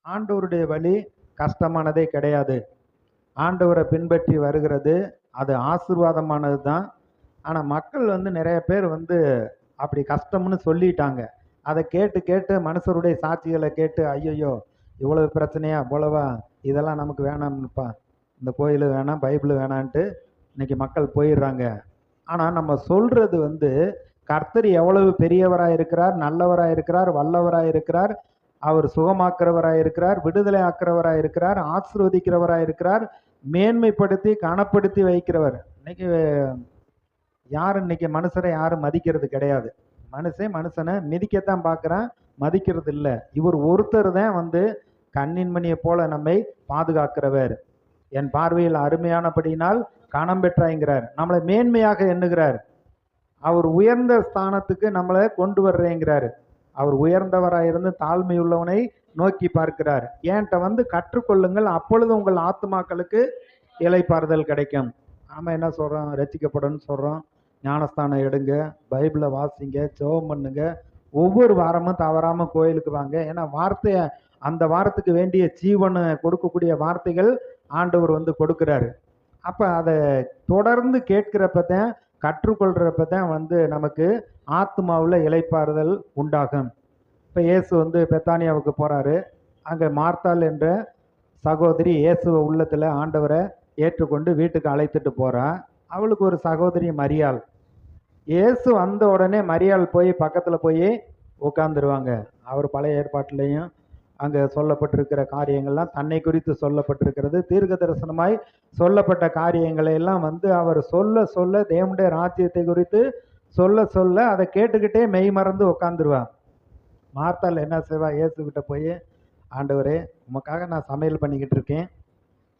ஆண்டவருடைய வழி கஷ்டமானதே கிடையாது. ஆண்டவரை பின்பற்றி வருகிறது அது ஆசீர்வாதமானது தான். ஆனால் மக்கள் நிறைய பேர் அப்படி கஷ்டம்னு சொல்லிட்டாங்க. அதை கேட்டு கேட்டு மனுஷருடைய சாட்சிகளை கேட்டு ஐயையோ இவ்வளவு பிரச்சனையா இவ்வளவா, இதெல்லாம் நமக்கு வேணாம்ப்பா, இந்த கோயில் வேணாம் பைபிள் வேணான்ட்டு இன்னைக்கு மக்கள் போயிடுறாங்க. ஆனால் நம்ம சொல்றது கர்த்தர் எவ்வளவு பெரியவராக இருக்கிறார், நல்லவராக இருக்கிறார், வல்லவராக இருக்கிறார், அவர் சுகமாக்குறவராக இருக்கிறார், விடுதலை ஆக்குறவராக இருக்கிறார், ஆசீர்வதிக்கிறவராக இருக்கிறார், மேன்மைப்படுத்தி கனப்படுத்தி வைக்கிறவர். இன்னைக்கு இன்னைக்கு மனுஷரை யாரும் மதிக்கிறது கிடையாது. மனுஷனை மிதிக்கத்தான் பார்க்குறான், மதிக்கிறது இல்லை. இவர் ஒருத்தர் தான் கண்ணின்மணியை போல நம்மை பாதுகாக்கிறவர். என் பார்வையில் அருமையானபடியினால் கணம் பெற்றாய்ங்கிறார். நம்மளை மேன்மையாக எண்ணுகிறார். அவர் உயர்ந்த ஸ்தானத்துக்கு நம்மளை கொண்டு வர்றேங்கிறாரு. அவர் உயர்ந்தவராயிருந்து தாழ்மை உள்ளவனை நோக்கி பார்க்கிறார். என்கிட்ட கற்றுக்கொள்ளுங்கள், அப்பொழுது உங்கள் ஆத்துமாக்களுக்கு இளைப்பாறுதல் கிடைக்கும். நாம என்ன சொல்றோம்? ரட்சிக்கப்படணும்னு சொல்றோம். ஞானஸ்தானம் எடுங்க, பைபிளை வாசிங்க, ஜெபம் பண்ணுங்க, ஒவ்வொரு வாரமும் தவறாம கோயிலுக்கு வாங்க. ஏன்னா வார்த்தைய அந்த வாரத்துக்கு வேண்டிய ஜீவனை கொடுக்கக்கூடிய வார்த்தைகள் ஆண்டவர் கொடுக்கிறாரு. அப்ப அதை தொடர்ந்து கேட்கிறப்பதான் கற்றுக்கொள்றப்பதான் நமக்கு ஆத்மாவில் இளைப்பாறுதல் உண்டாகும். இப்போ இயேசு பெத்தானியாவுக்கு போறாரு. அங்கே மார்த்தாள் என்ற சகோதரி இயேசுவை உள்ளத்துல ஆண்டவரை ஏற்றுக்கொண்டு வீட்டுக்கு அழைத்துட்டு போறா. அவளுக்கு ஒரு சகோதரி மரியாள். இயேசு வந்த உடனே மரியாள் போய் பக்கத்துல போய் உட்கார்ந்துருவாங்க. அவர் பழைய ஏற்பாட்டிலையும் அங்கே சொல்லப்பட்டிருக்கிற காரியங்கள்லாம் தன்னை குறித்து சொல்லப்பட்டிருக்கிறது. தீர்க்க தரிசனமாய் சொல்லப்பட்ட காரியங்களை எல்லாம் அவர் சொல்ல சொல்ல தேவனுடைய ராஜ்யத்தை குறித்து சொல்ல சொல்ல அதை கேட்டுக்கிட்டே மெய் மறந்து உட்காந்துருவா. மார்த்தாள் என்ன செய்வா? இயேசுகிட்ட போய், ஆண்டவரே உமக்காக நான் சமையல் பண்ணிக்கிட்டு இருக்கேன்,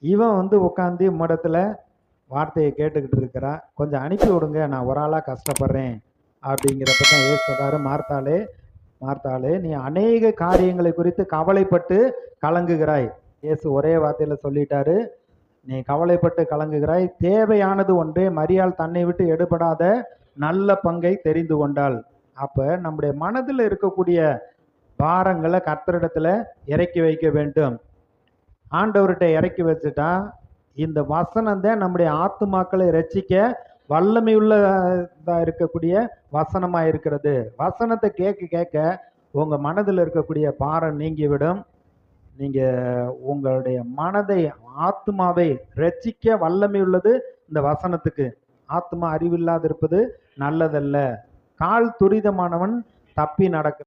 இவன் உட்காந்து உம்மிடத்துல வார்த்தையை கேட்டுக்கிட்டு இருக்கிறா, கொஞ்சம் அனுப்பி விடுங்க, நான் ஒரு ஆளாக கஷ்டப்படுறேன் அப்படிங்கிறப்ப தான் இயேசு சொல்றாரு, மார்த்தாளே மார்த்தாளே நீ அநேக காரியங்களை குறித்து கவலைப்பட்டு கலங்குகிறாய். இயேசு ஒரே வார்த்தையில சொல்லிட்டாரு, நீ கவலைப்பட்டு கலங்குகிறாய், தேவையானது ஒன்றே, மரியாள் தன்னை விட்டு எடுபடாத நல்ல பங்கை தெரிந்து கொண்டாள். அப்ப நம்முடைய மனதில் இருக்கக்கூடிய பாரங்களை கர்த்தரிடத்துல இறக்கி வைக்க வேண்டும். ஆண்டவர்கிட்ட இறக்கி வச்சுட்டா இந்த வசனம் தான் நம்முடைய ஆத்துமாக்களை ரட்சிக்க வல்லமையுள்ளதா இருக்கக்கூடிய வசனமா இருக்கிறது. வசனத்தை கேட்க கேட்க உங்க மனதில் இருக்கக்கூடிய பாரம் நீங்கிவிடும். நீங்க உங்களுடைய மனதை ஆத்மாவை ரட்சிக்க வல்லமை உள்ளது இந்த வசனத்துக்கு. ஆத்மா அறிவில்லாது இருப்பது நல்லதல்ல. கால் துரிதமானவன் தப்பி நடக்க